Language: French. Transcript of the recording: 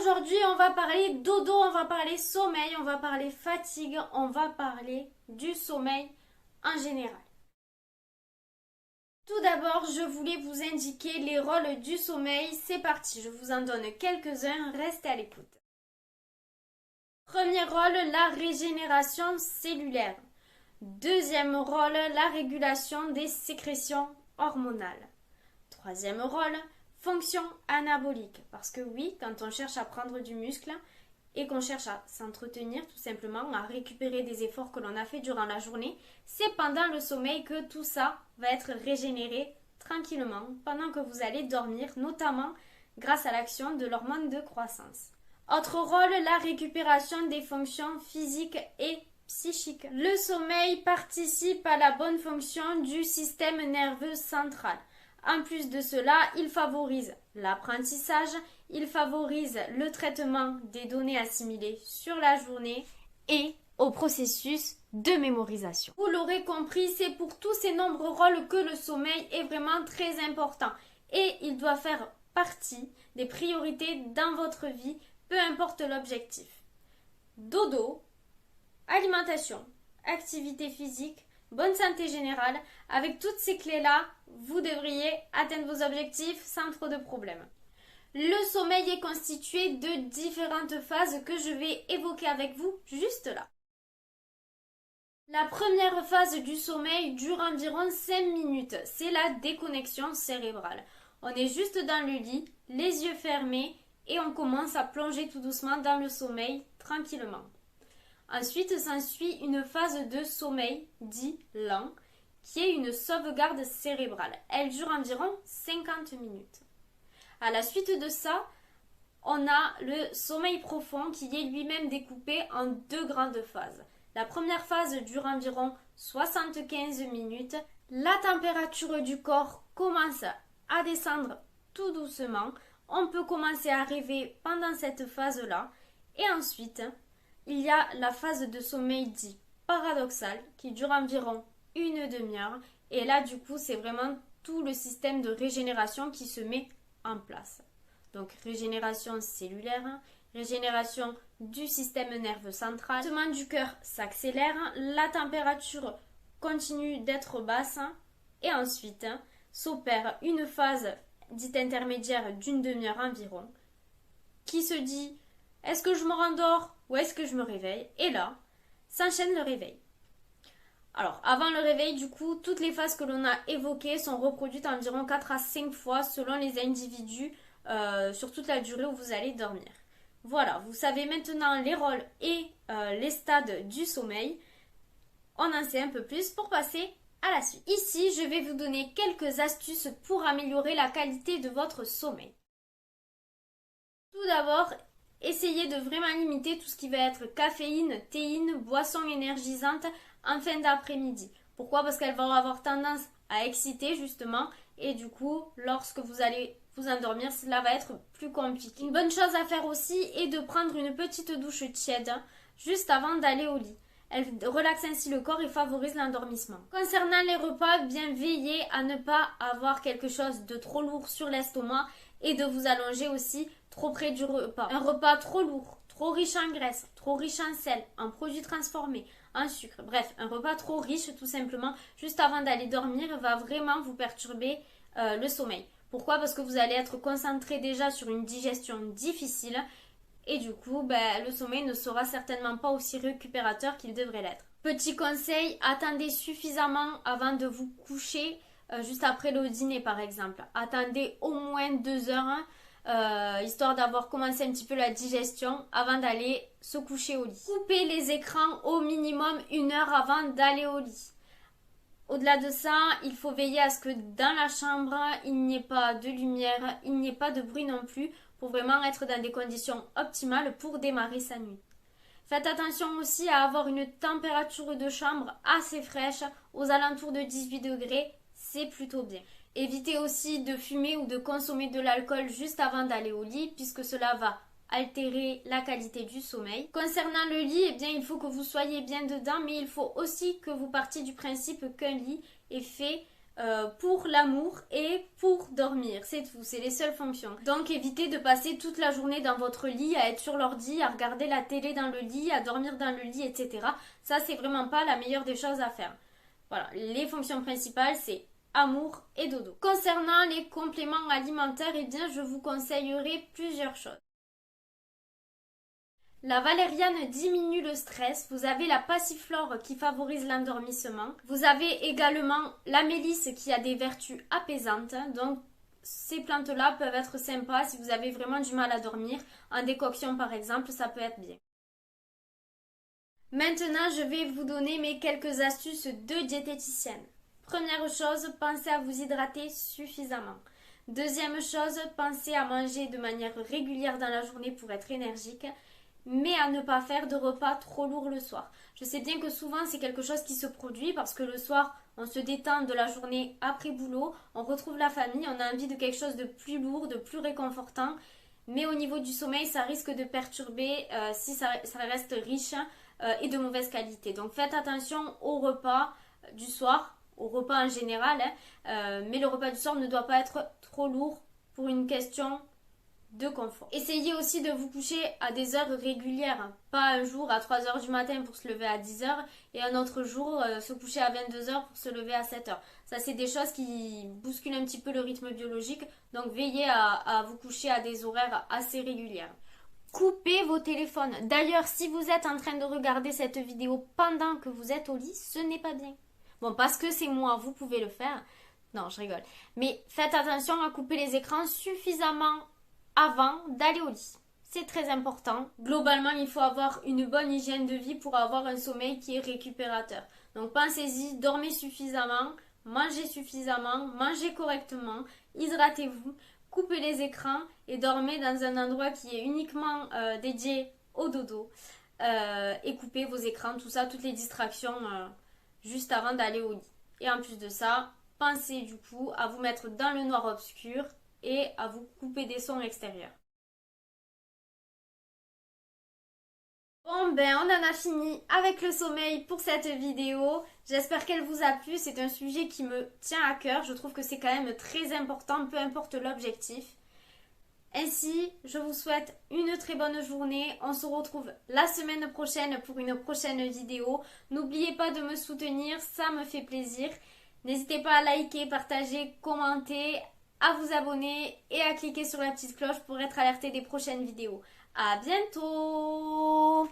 Aujourd'hui, on va parler dodo, on va parler sommeil, on va parler fatigue, on va parler du sommeil en général. Tout d'abord, je voulais vous indiquer les rôles du sommeil. C'est parti, je vous en donne quelques-uns, restez à l'écoute. Premier rôle, la régénération cellulaire. Deuxième rôle, la régulation des sécrétions hormonales. Troisième rôle, fonction anabolique. Parce que oui, quand on cherche à prendre du muscle et qu'on cherche à s'entretenir, tout simplement, à récupérer des efforts que l'on a fait durant la journée, c'est pendant le sommeil que tout ça va être régénéré tranquillement pendant que vous allez dormir, notamment grâce à l'action de l'hormone de croissance. Autre rôle, la récupération des fonctions physiques et psychiques. Le sommeil participe à la bonne fonction du système nerveux central. En plus de cela, il favorise l'apprentissage, il favorise le traitement des données assimilées sur la journée et au processus de mémorisation. Vous l'aurez compris, c'est pour tous ces nombreux rôles que le sommeil est vraiment très important et il doit faire partie des priorités dans votre vie, peu importe l'objectif. Dodo, alimentation, activité physique, bonne santé générale, avec toutes ces clés-là, vous devriez atteindre vos objectifs sans trop de problèmes. Le sommeil est constitué de différentes phases que je vais évoquer avec vous juste là. La première phase du sommeil dure environ 5 minutes, c'est la déconnexion cérébrale. On est juste dans le lit, les yeux fermés et on commence à plonger tout doucement dans le sommeil tranquillement. Ensuite s'ensuit une phase de sommeil dit lent, qui est une sauvegarde cérébrale. Elle dure environ 50 minutes. À la suite de ça, on a le sommeil profond qui est lui-même découpé en deux grandes phases. La première phase dure environ 75 minutes. La température du corps commence à descendre tout doucement. On peut commencer à rêver pendant cette phase-là. Et ensuite, il y a la phase de sommeil dit paradoxal qui dure environ une demi-heure. Et là, du coup, c'est vraiment tout le système de régénération qui se met en place. Donc, régénération cellulaire, régénération du système nerveux central, le battement du cœur s'accélère, la température continue d'être basse et ensuite s'opère une phase dite intermédiaire d'une demi-heure environ qui se dit est-ce que je me rendors ou est-ce que je me réveille? Et là, s'enchaîne le réveil. Alors, avant le réveil, du coup, toutes les phases que l'on a évoquées sont reproduites environ 4 à 5 fois selon les individus sur toute la durée où vous allez dormir. Voilà, vous savez maintenant les rôles et les stades du sommeil. On en sait un peu plus pour passer à la suite. Ici, je vais vous donner quelques astuces pour améliorer la qualité de votre sommeil. Tout d'abord, essayez de vraiment limiter tout ce qui va être caféine, théine, boissons énergisantes en fin d'après-midi. Pourquoi? Parce qu'elles vont avoir tendance à exciter justement et du coup, lorsque vous allez vous endormir, cela va être plus compliqué. Une bonne chose à faire aussi est de prendre une petite douche tiède juste avant d'aller au lit. Elle relaxe ainsi le corps et favorise l'endormissement. Concernant les repas, bien veillez à ne pas avoir quelque chose de trop lourd sur l'estomac et de vous allonger aussi trop près du repas. Un repas trop lourd, trop riche en graisse, trop riche en sel, en produits transformés, en sucre. Bref, un repas trop riche tout simplement juste avant d'aller dormir va vraiment vous perturber le sommeil. Pourquoi? Parce que vous allez être concentré déjà sur une digestion difficile et du coup, le sommeil ne sera certainement pas aussi récupérateur qu'il devrait l'être. Petit conseil, attendez suffisamment avant de vous coucher, juste après le dîner par exemple. Attendez au moins 2 heures, histoire d'avoir commencé un petit peu la digestion avant d'aller se coucher au lit. Coupez les écrans au minimum 1 heure avant d'aller au lit. Au-delà de ça, il faut veiller à ce que dans la chambre, il n'y ait pas de lumière, il n'y ait pas de bruit non plus, pour vraiment être dans des conditions optimales pour démarrer sa nuit. Faites attention aussi à avoir une température de chambre assez fraîche, aux alentours de 18 degrés, c'est plutôt bien. Évitez aussi de fumer ou de consommer de l'alcool juste avant d'aller au lit, puisque cela va altérer la qualité du sommeil. Concernant le lit, eh bien, il faut que vous soyez bien dedans, mais il faut aussi que vous partiez du principe qu'un lit est fait pour l'amour et pour dormir. C'est tout, c'est les seules fonctions. Donc évitez de passer toute la journée dans votre lit, à être sur l'ordi, à regarder la télé dans le lit, à dormir dans le lit, etc. Ça, c'est vraiment pas la meilleure des choses à faire. Voilà, les fonctions principales, c'est amour et dodo. Concernant les compléments alimentaires, eh bien, je vous conseillerais plusieurs choses. La valériane diminue le stress. Vous avez la passiflore qui favorise l'endormissement. Vous avez également la mélisse qui a des vertus apaisantes. Donc, ces plantes-là peuvent être sympas si vous avez vraiment du mal à dormir. En décoction, par exemple, ça peut être bien. Maintenant, je vais vous donner mes quelques astuces de diététicienne. Première chose, pensez à vous hydrater suffisamment. Deuxième chose, pensez à manger de manière régulière dans la journée pour être énergique, mais à ne pas faire de repas trop lourds le soir. Je sais bien que souvent c'est quelque chose qui se produit parce que le soir on se détend de la journée après boulot, on retrouve la famille, on a envie de quelque chose de plus lourd, de plus réconfortant, mais au niveau du sommeil ça risque de perturber si ça reste riche et de mauvaise qualité. Donc faites attention au repas du soir, au repas en général, mais le repas du soir ne doit pas être trop lourd pour une question de confort. Essayez aussi de vous coucher à des heures régulières, pas un jour à 3 heures du matin pour se lever à 10 heures et un autre jour se coucher à 22 heures pour se lever à 7 heures. Ça, c'est des choses qui bousculent un petit peu le rythme biologique, donc veillez à vous coucher à des horaires assez régulières. Coupez vos téléphones. D'ailleurs, si vous êtes en train de regarder cette vidéo pendant que vous êtes au lit, ce n'est pas bien. Bon, parce que c'est moi, vous pouvez le faire. Non, je rigole. Mais faites attention à couper les écrans suffisamment avant d'aller au lit. C'est très important. Globalement, il faut avoir une bonne hygiène de vie pour avoir un sommeil qui est récupérateur. Donc pensez-y, dormez suffisamment, mangez correctement, hydratez-vous, coupez les écrans et dormez dans un endroit qui est uniquement dédié au dodo. Et coupez vos écrans, tout ça, toutes les distractions juste avant d'aller au lit. Et en plus de ça, pensez du coup à vous mettre dans le noir obscur et à vous couper des sons extérieurs. Bon ben on en a fini avec le sommeil pour cette vidéo. J'espère qu'elle vous a plu. C'est un sujet qui me tient à cœur. Je trouve que c'est quand même très important, peu importe l'objectif. Ainsi, je vous souhaite une très bonne journée. On se retrouve la semaine prochaine pour une prochaine vidéo. N'oubliez pas de me soutenir, ça me fait plaisir. N'hésitez pas à liker, partager, commenter, à vous abonner et à cliquer sur la petite cloche pour être alerté des prochaines vidéos. À bientôt!